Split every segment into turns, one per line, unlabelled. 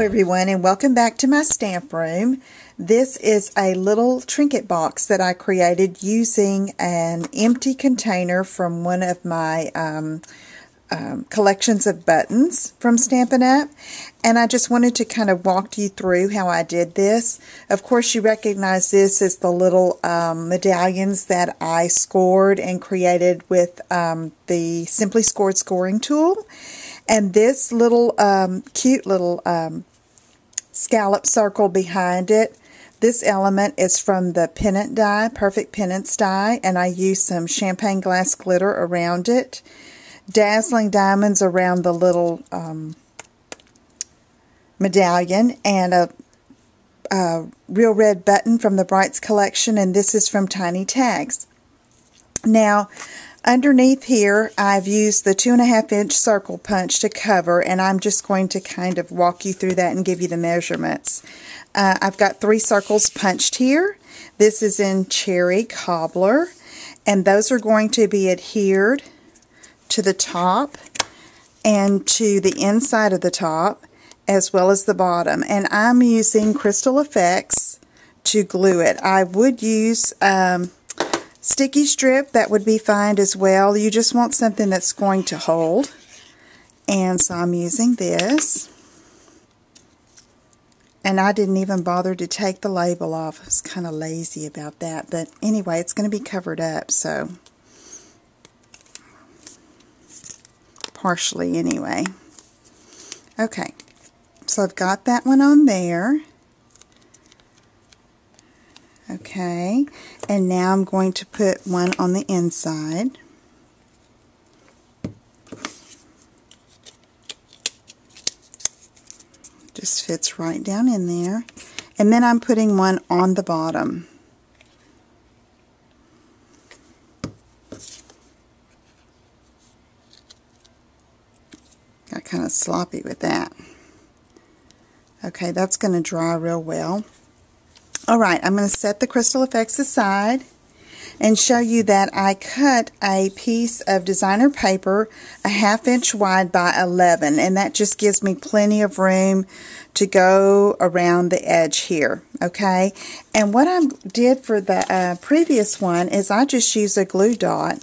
Hello everyone, and welcome back to my stamp room. This is a little trinket box that I created using an empty container from one of my collections of buttons from Stampin' Up! And I just wanted to kind of walk you through how I did this. Of course, you recognize this as the little medallions that I scored and created with the Simply Scored scoring tool. And this little cute little scallop circle behind it, this element is from the pennant die, Perfect Pennants die, and I used some champagne glass glitter around it. Dazzling diamonds around the little medallion, and a real red button from the Brights collection, and this is from Tiny Tags. Now, underneath here, I've used the 2.5-inch circle punch to cover, and I'm just going to kind of walk you through that and give you the measurements. I've got 3 circles punched here. This is in Cherry Cobbler, and those are going to be adhered to the top and to the inside of the top as well as the bottom, and I'm using Crystal Effects to glue it. I would use sticky strip, that would be fine as well. You just want something that's going to hold, and so I'm using this. And I didn't even bother to take the label off. I was kind of lazy about that, but anyway, it's going to be covered up, so partially anyway. Okay, so I've got that one on there. Okay, and now I'm going to put one on the inside. Just fits right down in there. And then I'm putting one on the bottom. Got kind of sloppy with that. Okay, that's going to dry real well. Alright, I'm going to set the Crystal Effects aside and show you that I cut a piece of designer paper 1/2 inch wide by 11, and that just gives me plenty of room to go around the edge here. Okay, and what I did for the previous one is I just used a glue dot,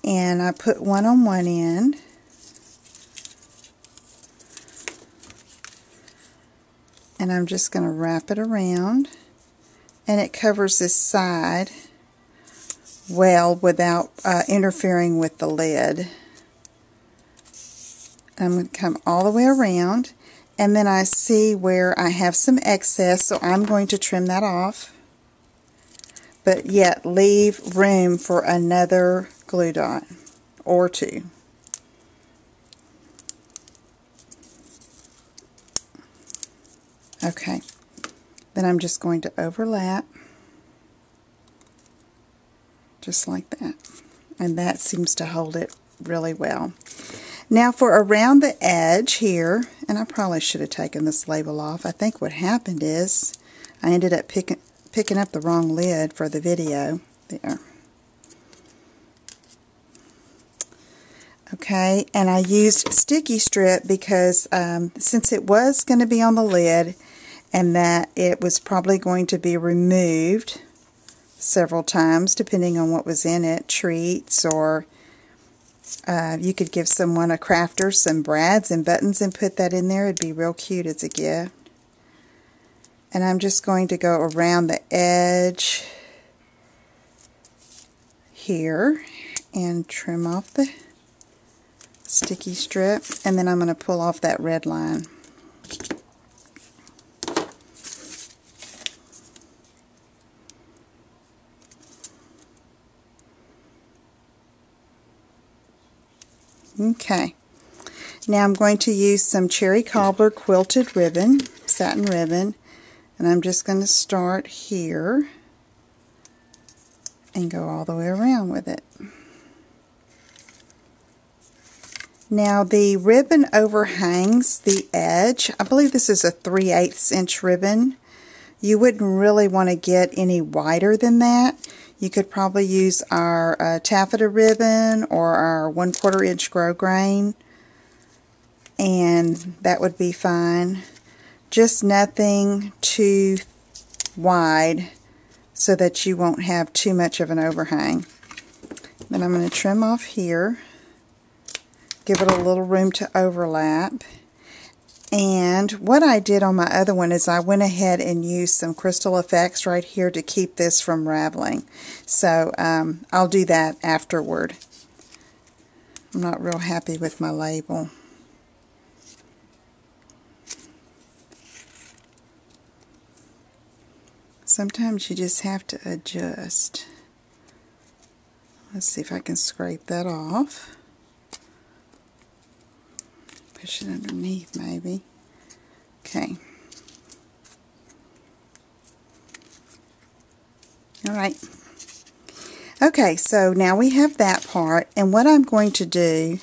and I put one on one end. And I'm just going to wrap it around, and it covers this side well without interfering with the lid. I'm going to come all the way around, and then I see where I have some excess, so I'm going to trim that off, but yet leave room for another glue dot or 2. Okay, then I'm just going to overlap, just like that, and that seems to hold it really well. Now for around the edge here, and I probably should have taken this label off. I think what happened is I ended up picking up the wrong lid for the video. There. Okay, and I used sticky strip because since it was going to be on the lid and that it was probably going to be removed several times depending on what was in it, treats, or you could give someone, a crafter, some brads and buttons and put that in there. It'd be real cute as a gift. And I'm just going to go around the edge here and trim off the sticky strip, and then I'm going to pull off that red line. Okay, now I'm going to use some Cherry Cobbler quilted ribbon, satin ribbon, and I'm just going to start here and go all the way around with it. Now the ribbon overhangs the edge. I believe this is a 3/8 inch ribbon. You wouldn't really want to get any wider than that. You could probably use our taffeta ribbon or our 1/4 inch grosgrain. and that would be fine. Just nothing too wide so that you won't have too much of an overhang. Then I'm going to trim off here, give it a little room to overlap. And what I did on my other one is I went ahead and used some crystal effects right here to keep this from raveling. So I'll do that afterward. I'm not real happy with my label. Sometimes you just have to adjust. Let's see if I can scrape that off. Push it underneath maybe. Okay. Alright. Okay, so now we have that part, and what I'm going to do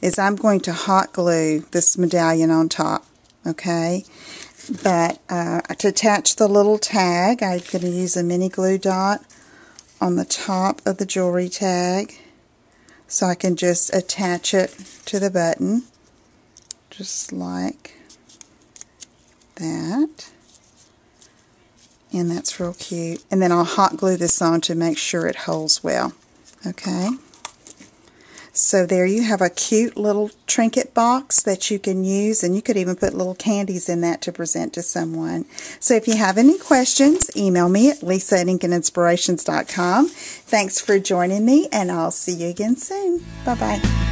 is I'm going to hot glue this medallion on top. Okay? But to attach the little tag, I'm going to use a mini glue dot on the top of the jewelry tag, so I can just attach it to the button, just like that. And that's real cute. And then I'll hot glue this on to make sure it holds well. Okay. So there you have a cute little trinket box that you can use, and you could even put little candies in that to present to someone. So if you have any questions, email me at lisa@inkinspirations.com. Thanks for joining me, and I'll see you again soon. Bye-bye.